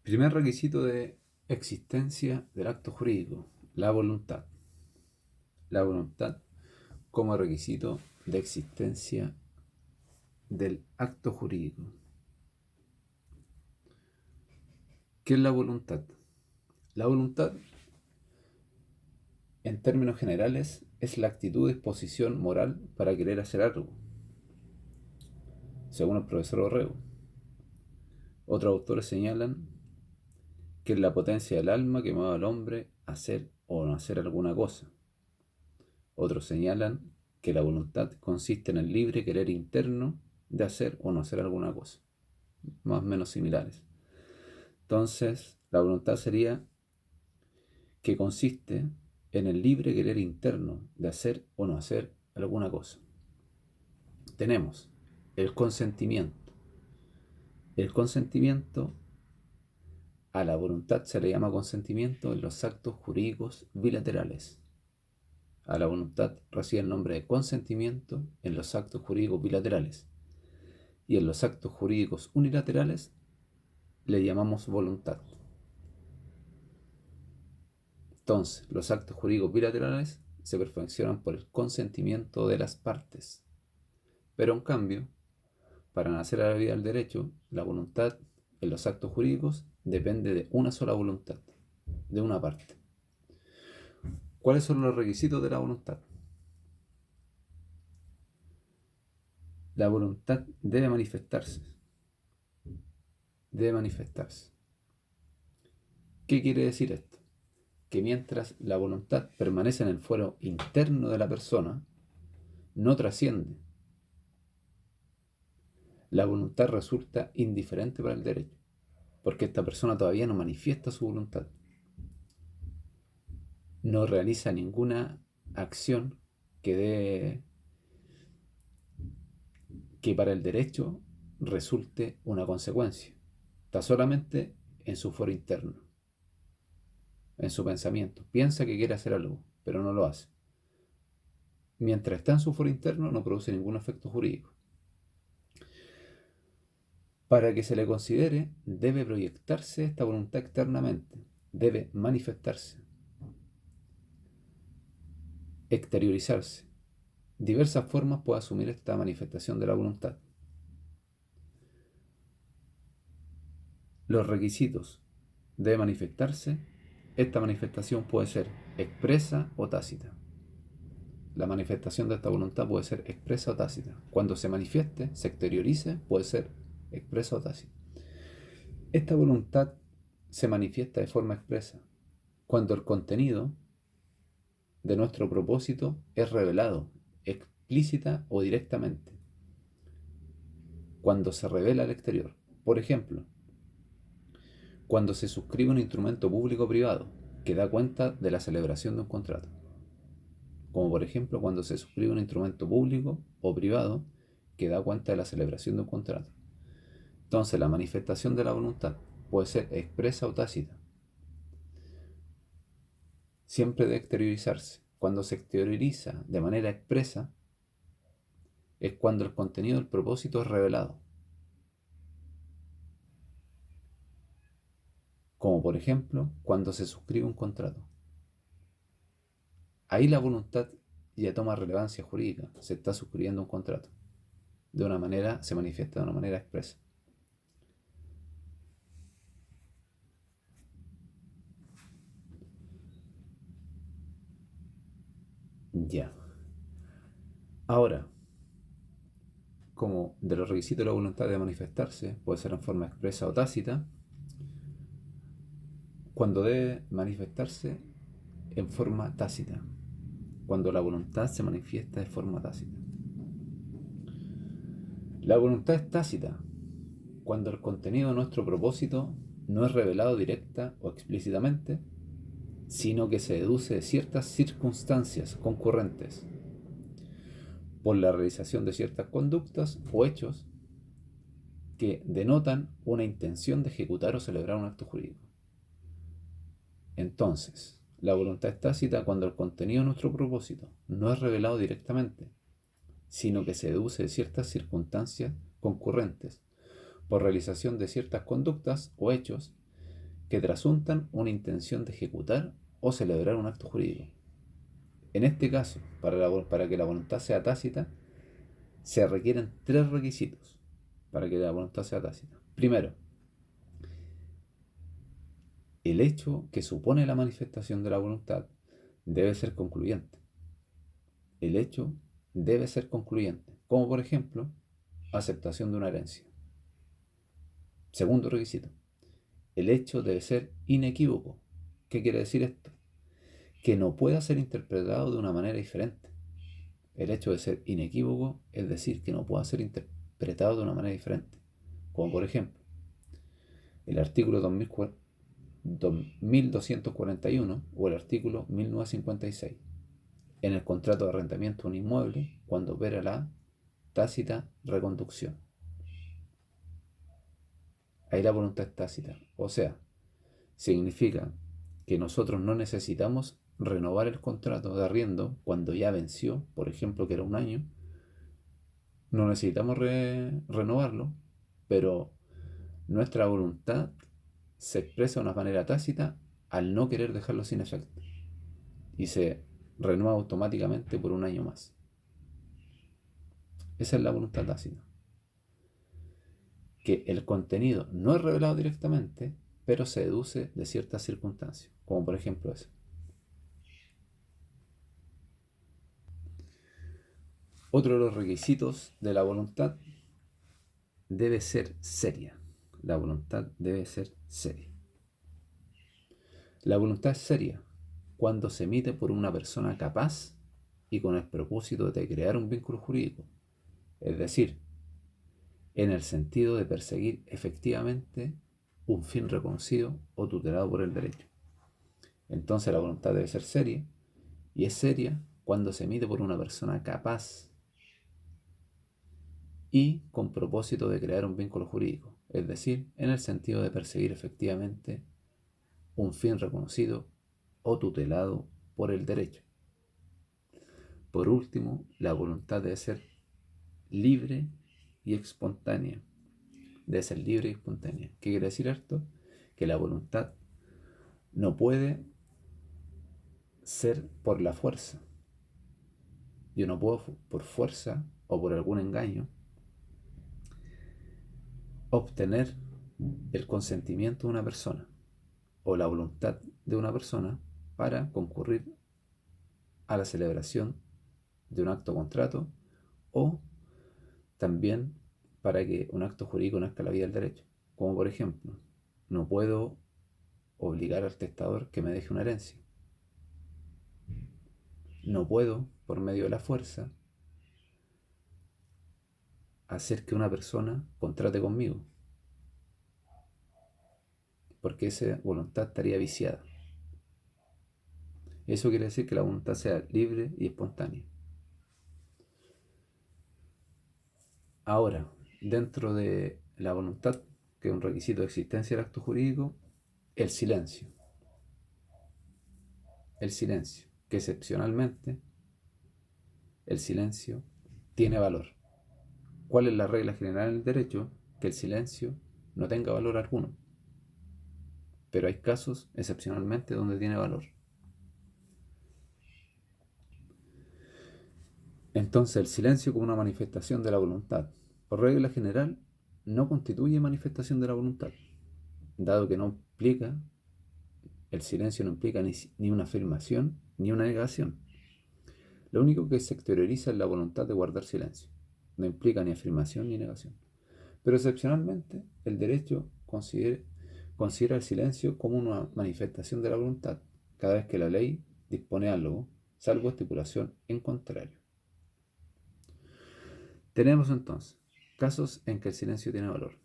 Primer requisito de existencia del acto jurídico, la voluntad. La voluntad como requisito de existencia del acto jurídico. ¿Qué es la voluntad? La voluntad, en términos generales, es la actitud o disposición moral para querer hacer algo, según el profesor Orrego. Otros autores señalan que es la potencia del alma que mueve al hombre a hacer o no hacer alguna cosa. Otros señalan que la voluntad consiste en el libre querer interno de hacer o no hacer alguna cosa, más o menos similares. Entonces, la voluntad sería que consiste en el libre querer interno de hacer o no hacer alguna cosa. Tenemos el consentimiento. El consentimiento a la voluntad se le llama consentimiento en los actos jurídicos bilaterales. A la voluntad recibe el nombre de consentimiento en los actos jurídicos bilaterales. Y en los actos jurídicos unilaterales le llamamos voluntad. Entonces, los actos jurídicos bilaterales se perfeccionan por el consentimiento de las partes. Pero en cambio, para nacer a la vida del derecho, la voluntad en los actos jurídicos depende de una sola voluntad, de una parte. ¿Cuáles son los requisitos de la voluntad? La voluntad debe manifestarse. Debe manifestarse. ¿Qué quiere decir esto? Que mientras la voluntad permanece en el fuero interno de la persona, no trasciende. La voluntad resulta indiferente para el derecho, porque esta persona todavía no manifiesta su voluntad. No realiza ninguna acción que para el derecho resulte una consecuencia. Está solamente en su fuero interno, en su pensamiento. Piensa que quiere hacer algo, pero no lo hace. Mientras está en su fuero interno, no produce ningún efecto jurídico. Para que se le considere, debe proyectarse esta voluntad externamente, debe manifestarse, exteriorizarse. Diversas formas puede asumir esta manifestación de la voluntad. Los requisitos: debe manifestarse. Esta manifestación puede ser expresa o tácita. La manifestación de esta voluntad puede ser expresa o tácita. Cuando se manifieste, se exteriorice, puede ser expresa o tácita. Esta voluntad se manifiesta de forma expresa cuando el contenido de nuestro propósito es revelado, explícita o directamente. Cuando se revela al exterior. Por ejemplo, cuando se suscribe un instrumento público o privado que da cuenta de la celebración de un contrato. Como por ejemplo cuando se suscribe un instrumento público o privado que da cuenta de la celebración de un contrato. Entonces, la manifestación de la voluntad puede ser expresa o tácita. Siempre debe exteriorizarse. Cuando se exterioriza de manera expresa, es cuando el contenido del propósito es revelado. Como por ejemplo, cuando se suscribe un contrato. Ahí la voluntad ya toma relevancia jurídica. Se está suscribiendo un contrato. Se manifiesta de una manera expresa. Ya. Ahora, como de los requisitos de la voluntad de manifestarse, puede ser en forma expresa o tácita, cuando debe manifestarse en forma tácita, cuando la voluntad se manifiesta de forma tácita. La voluntad es tácita cuando el contenido de nuestro propósito no es revelado directa o explícitamente, sino que se deduce de ciertas circunstancias concurrentes por la realización de ciertas conductas o hechos que denotan una intención de ejecutar o celebrar un acto jurídico. Entonces, la voluntad es tácita cuando el contenido de nuestro propósito no es revelado directamente, sino que se deduce de ciertas circunstancias concurrentes por realización de ciertas conductas o hechos que trasuntan una intención de ejecutar o celebrar un acto jurídico. En este caso, para que la voluntad sea tácita, se requieren 3 requisitos para que la voluntad sea tácita. Primero, el hecho que supone la manifestación de la voluntad debe ser concluyente. El hecho debe ser concluyente, como por ejemplo, aceptación de una herencia. Segundo requisito, el hecho debe ser inequívoco. ¿Qué quiere decir esto? Que no pueda ser interpretado de una manera diferente. El hecho de ser inequívoco es decir que no pueda ser interpretado de una manera diferente. Como por ejemplo, el artículo 2241 o el artículo 1956. En el contrato de arrendamiento de un inmueble cuando opera la tácita reconducción. Ahí la voluntad es tácita. O sea, significa que nosotros no necesitamos renovar el contrato de arriendo cuando ya venció, por ejemplo, que era un año. No necesitamos renovarlo, pero nuestra voluntad se expresa de una manera tácita al no querer dejarlo sin efecto y se renueva automáticamente por un año más. Esa es la voluntad tácita. Que el contenido no es revelado directamente, pero se deduce de ciertas circunstancias, como por ejemplo eso. Otro de los requisitos de la voluntad debe ser seria. La voluntad debe ser seria. La voluntad es seria cuando se emite por una persona capaz y con el propósito de crear un vínculo jurídico, es decir, en el sentido de perseguir efectivamente un fin reconocido o tutelado por el derecho. Entonces la voluntad debe ser seria, y es seria cuando se emite por una persona capaz y con propósito de crear un vínculo jurídico, es decir, en el sentido de perseguir efectivamente un fin reconocido o tutelado por el derecho. Por último, la voluntad debe ser libre y espontánea. Debe ser libre y espontánea. ¿Qué quiere decir esto? Que la voluntad no puede ser por la fuerza. Yo no puedo por fuerza o por algún engaño obtener el consentimiento de una persona o la voluntad de una persona para concurrir a la celebración de un acto contrato o también para que un acto jurídico nazca a la vida del derecho. Como por ejemplo, no puedo obligar al testador que me deje una herencia. No puedo, por medio de la fuerza, hacer que una persona contrate conmigo, porque esa voluntad estaría viciada. Eso quiere decir que la voluntad sea libre y espontánea. Ahora, dentro de la voluntad, que es un requisito de existencia del acto jurídico, el silencio. El silencio, que excepcionalmente el silencio tiene valor. ¿Cuál es la regla general en el derecho? Que el silencio no tenga valor alguno. Pero hay casos excepcionalmente donde tiene valor. Entonces el silencio como una manifestación de la voluntad, por regla general, no constituye manifestación de la voluntad, dado que no implica, el silencio no implica ni una afirmación ni una negación. Lo único que se exterioriza es la voluntad de guardar silencio. No implica ni afirmación ni negación. Pero excepcionalmente, el derecho considera el silencio como una manifestación de la voluntad, cada vez que la ley dispone algo, salvo estipulación en contrario. Tenemos entonces casos en que el silencio tiene valor.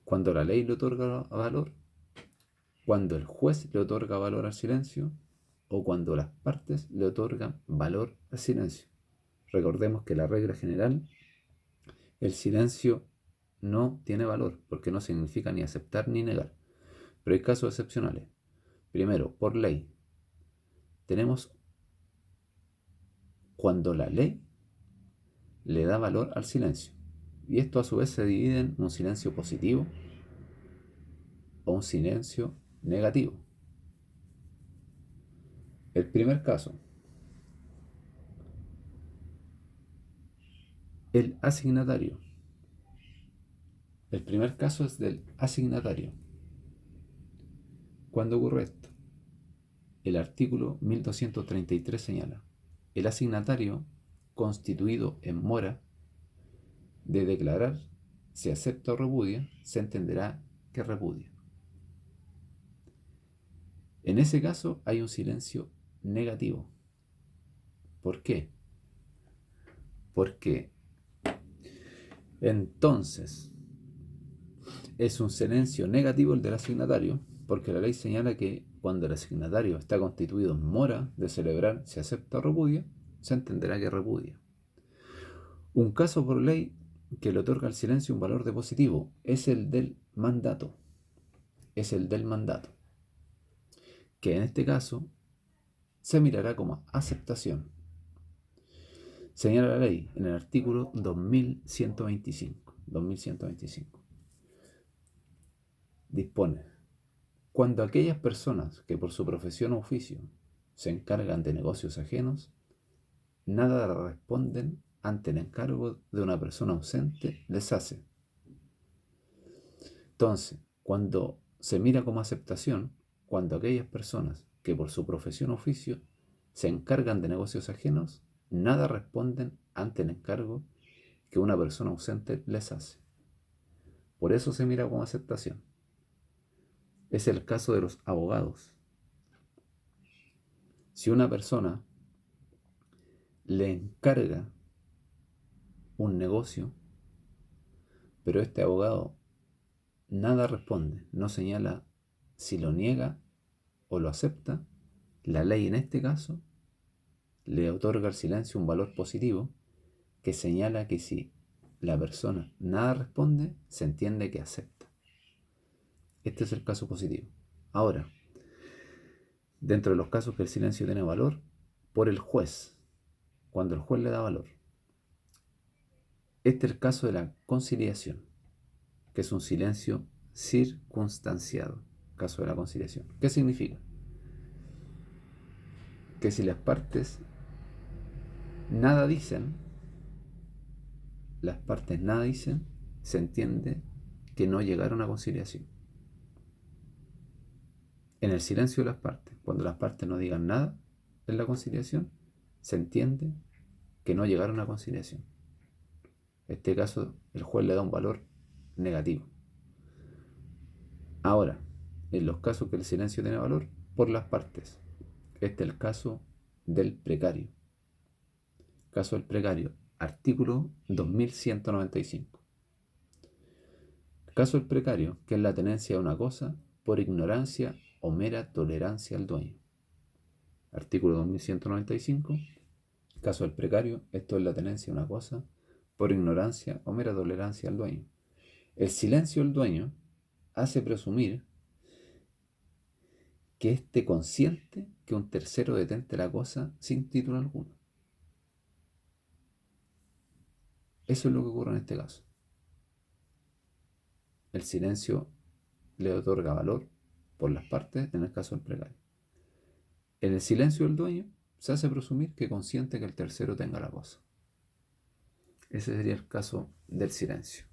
Cuando la ley le otorga valor, cuando el juez le otorga valor al silencio o cuando las partes le otorgan valor al silencio. Recordemos que la regla general, el silencio no tiene valor porque no significa ni aceptar ni negar. Pero hay casos excepcionales. Primero, por ley. Tenemos cuando la ley le da valor al silencio. Y esto a su vez se divide en un silencio positivo o un silencio negativo. El primer caso, el asignatario. El primer caso es del asignatario. ¿Cuándo ocurre esto? El artículo 1233 señala: el asignatario constituido en mora de declarar si acepta o repudia, se entenderá que repudia. En ese caso hay un silencio negativo. ¿Por qué? Porque entonces es un silencio negativo el del asignatario, porque la ley señala que cuando el asignatario está constituido en mora de celebrar si acepta o repudia, se entenderá que repudia. Un caso por ley que le otorga al silencio un valor de positivo es el del mandato. Es el del mandato, que en este caso se mirará como aceptación. Señala la ley en el artículo 2125. Dispone: cuando aquellas personas que por su profesión o oficio se encargan de negocios ajenos, nada responden ante el encargo de una persona ausente les hace. Entonces, cuando se mira como aceptación, cuando aquellas personas que por su profesión o oficio se encargan de negocios ajenos, nada responden ante el encargo que una persona ausente les hace. Por eso se mira como aceptación. Es el caso de los abogados. Si una persona le encarga un negocio, pero este abogado nada responde, no señala si lo niega o lo acepta, la ley en este caso le otorga al silencio un valor positivo que señala que si la persona nada responde, se entiende que acepta. Este es el caso positivo. Ahora, dentro de los casos que el silencio tiene valor, por el juez, cuando el juez le da valor. Este es el caso de la conciliación, que es un silencio circunstanciado. Caso de la conciliación. ¿Qué significa? Que si las partes nada dicen, se entiende que no llegaron a conciliación. En el silencio de las partes, cuando las partes no digan nada en la conciliación, se entiende que no llegaron a conciliación. En este caso, el juez le da un valor negativo. Ahora, en los casos que el silencio tiene valor, por las partes. Este es el caso del precario. Caso del precario, artículo 2195. Caso del precario, que es la tenencia de una cosa por ignorancia o mera tolerancia al dueño. Artículo 2195. Caso del precario, esto es la tenencia de una cosa por ignorancia o mera tolerancia al dueño. El silencio del dueño hace presumir que éste consiente que un tercero detente la cosa sin título alguno. Eso es lo que ocurre en este caso. El silencio le otorga valor por las partes en el caso del precario. En el silencio del dueño se hace presumir que consiente que el tercero tenga la cosa. Ese sería el caso del silencio.